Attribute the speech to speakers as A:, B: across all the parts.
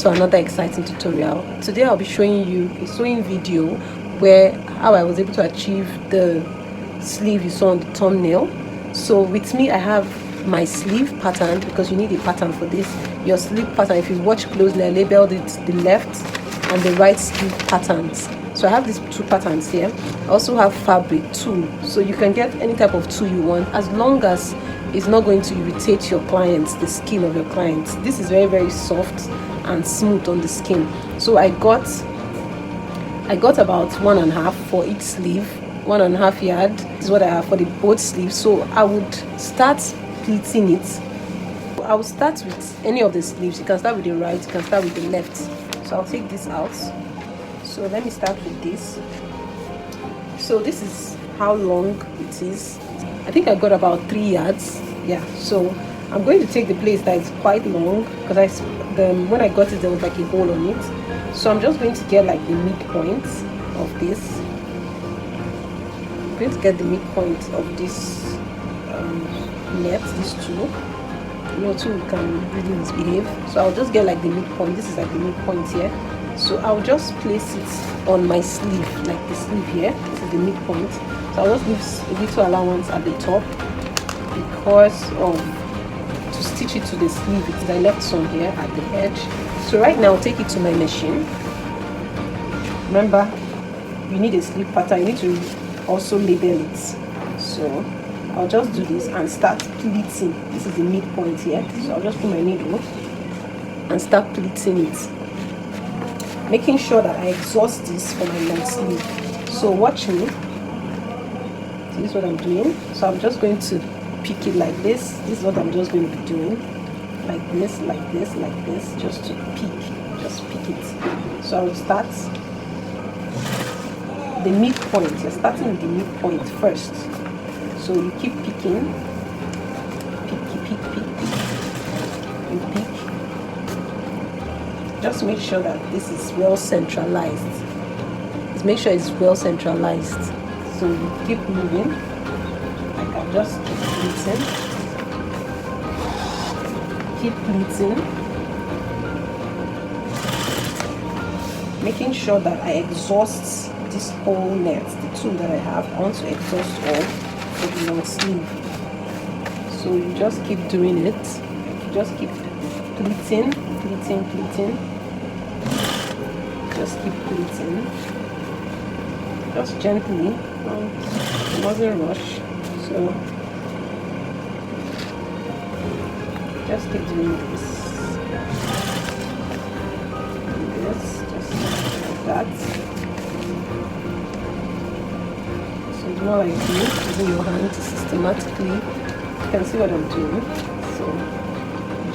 A: to another exciting tutorial. Today I'll be showing you a sewing video where how I was able to achieve the sleeve you saw on the thumbnail. So with me I have my sleeve pattern, because you need a pattern for this. Your sleeve pattern, if you watch closely, I labeled it the left and the right sleeve patterns. So I have these two patterns here. I also have fabric too, so you can get any type of tool you want, as long as it's not going to irritate your clients, the skin of your clients. This is very, very soft and smooth on the skin. So I got about 1.5 for each sleeve, 1.5 yard. This is what I have for the both sleeves. So I would start pleating it. I will start with any of the sleeves. You can start with the right, you can start with the left. So I'll take this out. So let me start with this. So this is how long it is. I think I got about 3 yards. Yeah, so I'm going to take the place that is quite long, because when I got it there was like a hole on it. So I'm just going to get like the midpoint of this. I'm going to get the midpoint of this net, this tool. Your tool can really misbehave, so I'll just get like the midpoint. This is like the midpoint here. So I'll just place it on my sleeve, like the sleeve here. This is the midpoint. So I'll just give a little allowance at the top, because to stitch it to the sleeve, because I left some here at the edge. So right now I'll take it to my machine. Remember, you need a sleeve pattern, you need to also label it. So I'll just do this and start pleating. This is the midpoint here. So I'll just put my needle and start pleating it, making sure that I exhaust this for my long sleeve. So watch me. So this is what I'm doing. So I'm just going to pick it like this. This is what I'm just going to be doing. Like this, like this, like this. Just to pick. Just pick it. So I'll start the midpoint. You're starting with the midpoint first. So you keep picking. Pick, pick, pick, pick. You pick. Just make sure that this is well centralized. Just make sure it's well centralized. So you keep moving. Like I'll just keep pleating. Keep pleating. Making sure that I exhaust this whole net, the tool that I have. I want to exhaust all for the long sleeve. So you just keep doing it. You just keep pleating, pleating, pleating. Just keep pleating. Just gently. It mustn't rush. So just keep doing this. This, just like that. So do not like this, using your hand systematically. You can see what I'm doing. So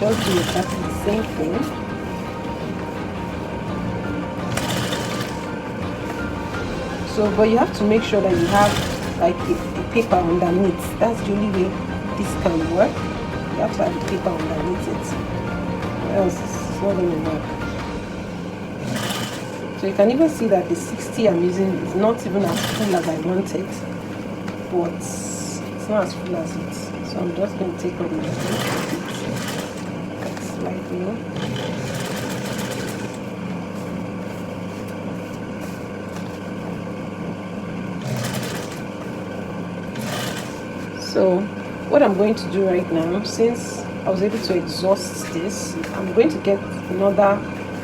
A: just do exactly the same thing. So, but you have to make sure that you have like a paper underneath. That's the only way this can work. You have to have the paper underneath it, or else it's not going to work. So you can even see that the 60 I'm using is not even as full as I wanted, but it's not as full as it. So I'm just going to take all the like slightly. So what I'm going to do right now, since I was able to exhaust this, I'm going to get another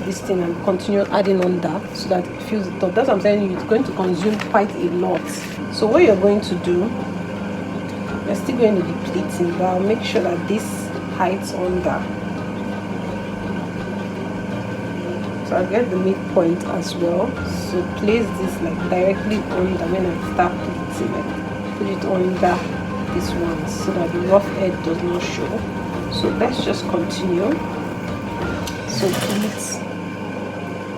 A: this thing and continue adding on that, so that it feels the top. That's what I'm telling you, it's going to consume quite a lot. So what you're going to do, you're still going to be pleating, but I'll make sure that this hides under. So I'll get the midpoint as well. So place this like directly under when I start pleating, like put it under this one, so that the rough edge does not show. So let's just continue. So please,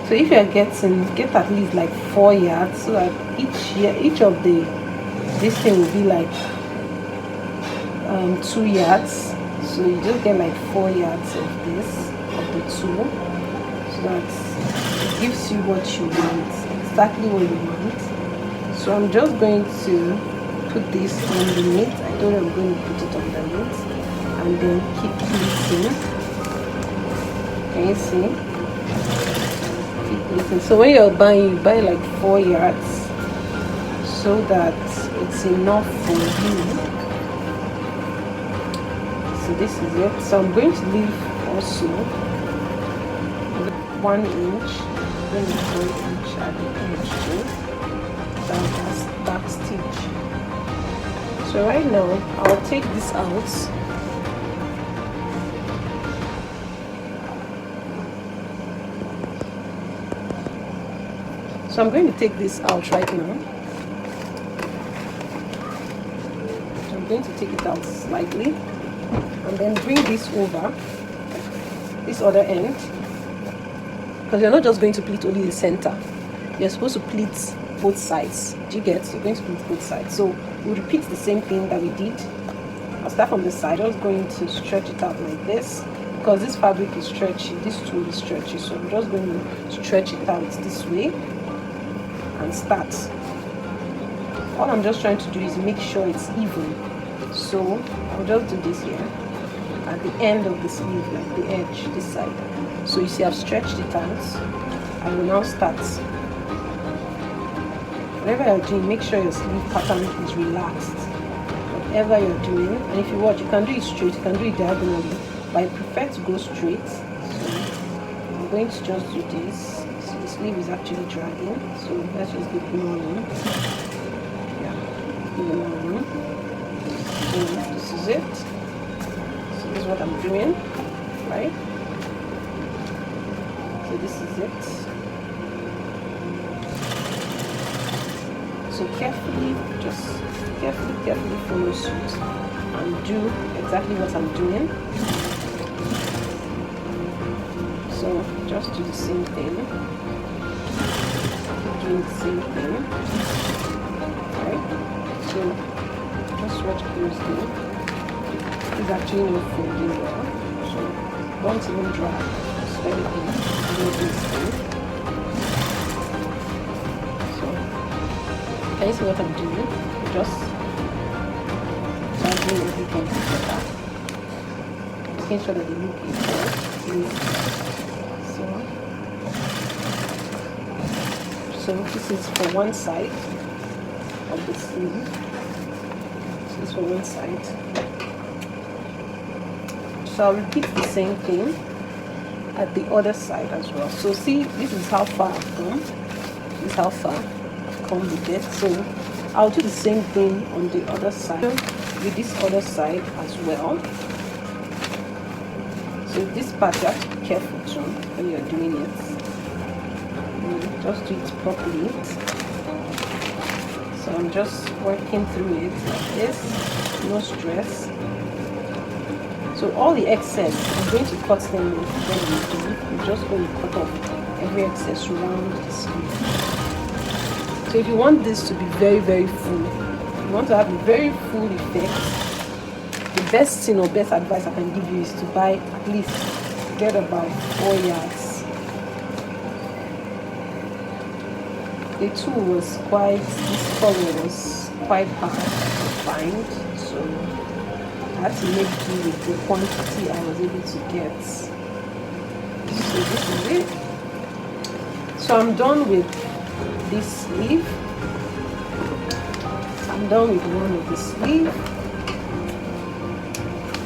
A: so if you're get at least like 4 yards, so that each of this thing will be like 2 yards. So you just get like 4 yards of the tool, so that it gives you what you want, exactly what you want. So I'm just going to put this underneath. I told you I'm going to put it underneath, and then keep pleating. Can you see? thing. So when you're buying, you buy like 4 yards so that it's enough for you. So this is it. So I'm going to leave also 1 inch, then 1 inch at the edge too. That's back stitch. So right now I'll take this out. So I'm going to take this out right now. So I'm going to take it out slightly and then bring this over this other end, because you're not just going to pleat only the center, you're supposed to pleat both sides. Do you get? You're going to pleat both sides. So we'll repeat the same thing that we did. I'll start from the side. I'm just going to stretch it out like this, because this fabric is stretchy, this tool is stretchy, so I'm just going to stretch it out this way and start. All I'm just trying to do is make sure it's even. So I'll just do this here at the end of the sleeve, like the edge, this side. So you see I've stretched it out. I will now start. Whatever you're doing, make sure your sleeve pattern is relaxed. Whatever you're doing, and if you watch, you can do it straight, you can do it diagonally, but I prefer to go straight. So I'm going to just do this. So the sleeve is actually dragging, so let's just give it more room. Yeah, give it more room. So this is it. So this is what I'm doing, right? So this is it. So carefully, just carefully follow suit and do exactly what I'm doing. So just do the same thing. Keep doing the same thing. Right? So just watch closely. It's actually not folding well. So don't even drag. Just let it in. Do this thing. So can you see what I'm doing? Just dragging everything together. Making sure that the look is good. So this is for one side of the sleeve. This is for one side. So I'll repeat the same thing at the other side as well. So see, this is how far I've come. This is how far I've come with it. So I'll do the same thing on the other side with this other side as well. So this part you have to be careful too when you're doing it. Just do it properly. So I'm just working through it like this, no stress. So all the excess, I'm going to cut them when we do. I'm just going to cut off every excess around the sleeve. So if you want this to be very, very full, you want to have a very full effect, the best thing or best advice I can give you is to buy at least, get about 4 yards. The tool was quite, this color was quite hard to find, so I had to make do with the quantity I was able to get. So this is it. So I'm done with this sleeve. I'm done with one of the sleeve.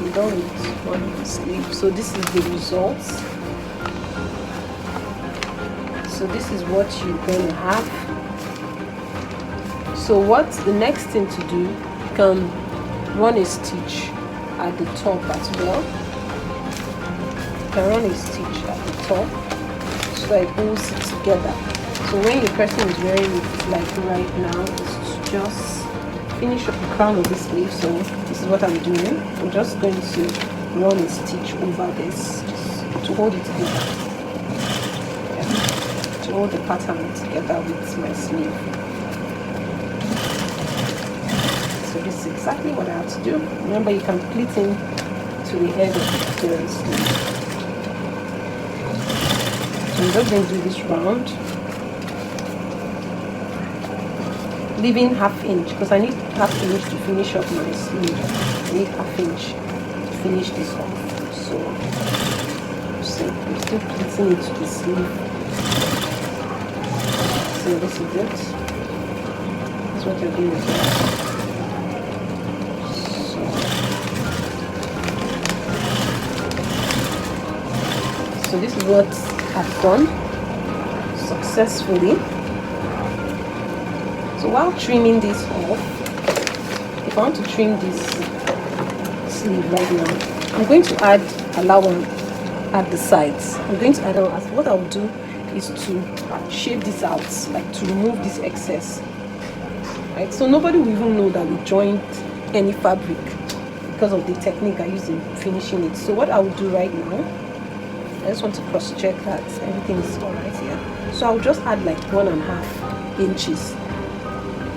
A: I'm done with one of the sleeve. So this is the results. So this is what you're going to have. So what's the next thing to do? You can run a stitch at the top as well. You can run a stitch at the top so that it holds it together. So when your person is wearing it, like right now, is to just finish up the crown of the sleeve. So this is what I'm doing. I'm just going to run a stitch over this just to hold it together. All the pattern together with my sleeve. So this is exactly what I have to do. Remember, you can pleat in to the head of the sleeve. So I'm just going to do this round, leaving ½ inch because I need ½ inch to finish up my sleeve. I need ½ inch to finish this off. So I'm still pleating into the sleeve. So this is it. That's what you're doing. So this is what I've done successfully. So while trimming this off, if I want to trim this sleeve right now, I'm going to add allowance at the sides. I'm going to add on. What I'll do is to shape this out, like to remove this excess, right? So nobody will even know that we joined any fabric because of the technique I use in finishing it. So what I will do right now, I just want to cross check that everything is all right here. So I'll just add like 1.5 inches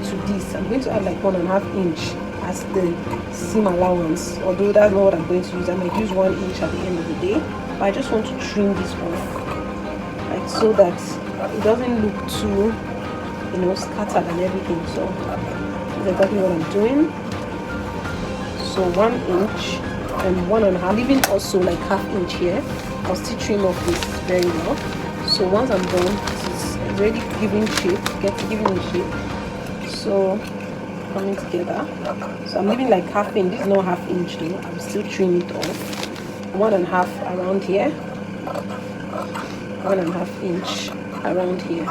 A: to this. I'm going to add like 1.5 inch as the seam allowance, although that's not what I'm going to use. I might use 1 inch at the end of the day, but I just want to trim this off, like so that it doesn't look too, you know, scattered and everything. So that's exactly what I'm doing. So 1 inch and 1.5, leaving also like 1/2 inch here. I'll still trim off this very well. So once I'm done, this is already giving shape, giving me shape. So coming together. So I'm leaving like 1/2 inch. This is not 1/2 inch though. I'm still trimming it off. 1.5 around here. 1.5 inch around here.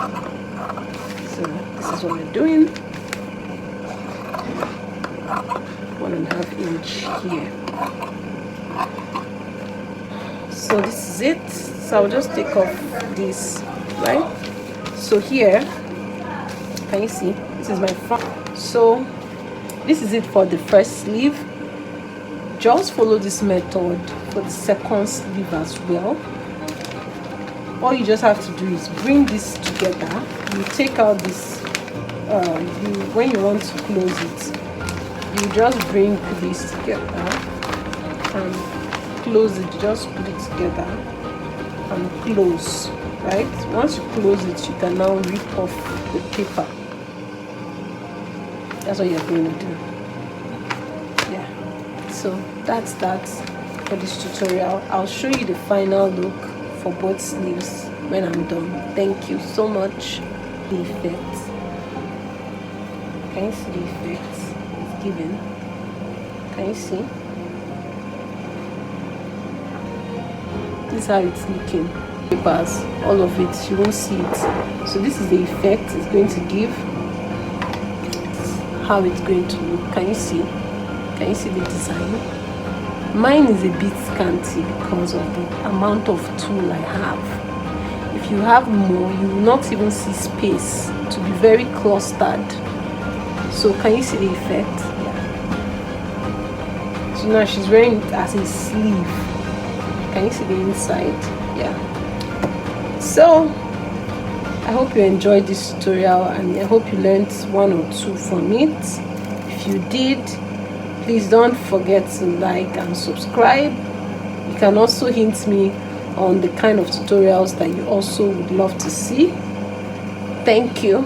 A: So this is what we're doing. 1.5 inch here. So this is it. So I'll just take off this, right? So here, can you see? This is my front. So this is it for the first sleeve. Just follow this method for the second sleeve as well. All you just have to do is bring this together. You take out this, when you want to close it, you just bring this together and close it. Just put it together and close, right? Once you close it, you can now rip off the paper. That's what you're going to do. Yeah, so that's that for this tutorial. I'll show you the final look for both sleeves when I'm done. Thank you so much. The effect, can you see the effect it's given? Can you see? This is how it's looking. Papers, all of it, you won't see it. So this is the effect it's going to give. How it's going to look. Can you see? Can you see the design? Mine is a bit scanty because of the amount of tool I have. If you have more, you will not even see space, to be very clustered. So can you see the effect? Yeah. So now she's wearing it as a sleeve. Can you see the inside? Yeah. So I hope you enjoyed this tutorial and I hope you learned 1 or 2 from it. If you did, please don't forget to like and subscribe. You can also hint me on the kind of tutorials that you also would love to see. Thank you.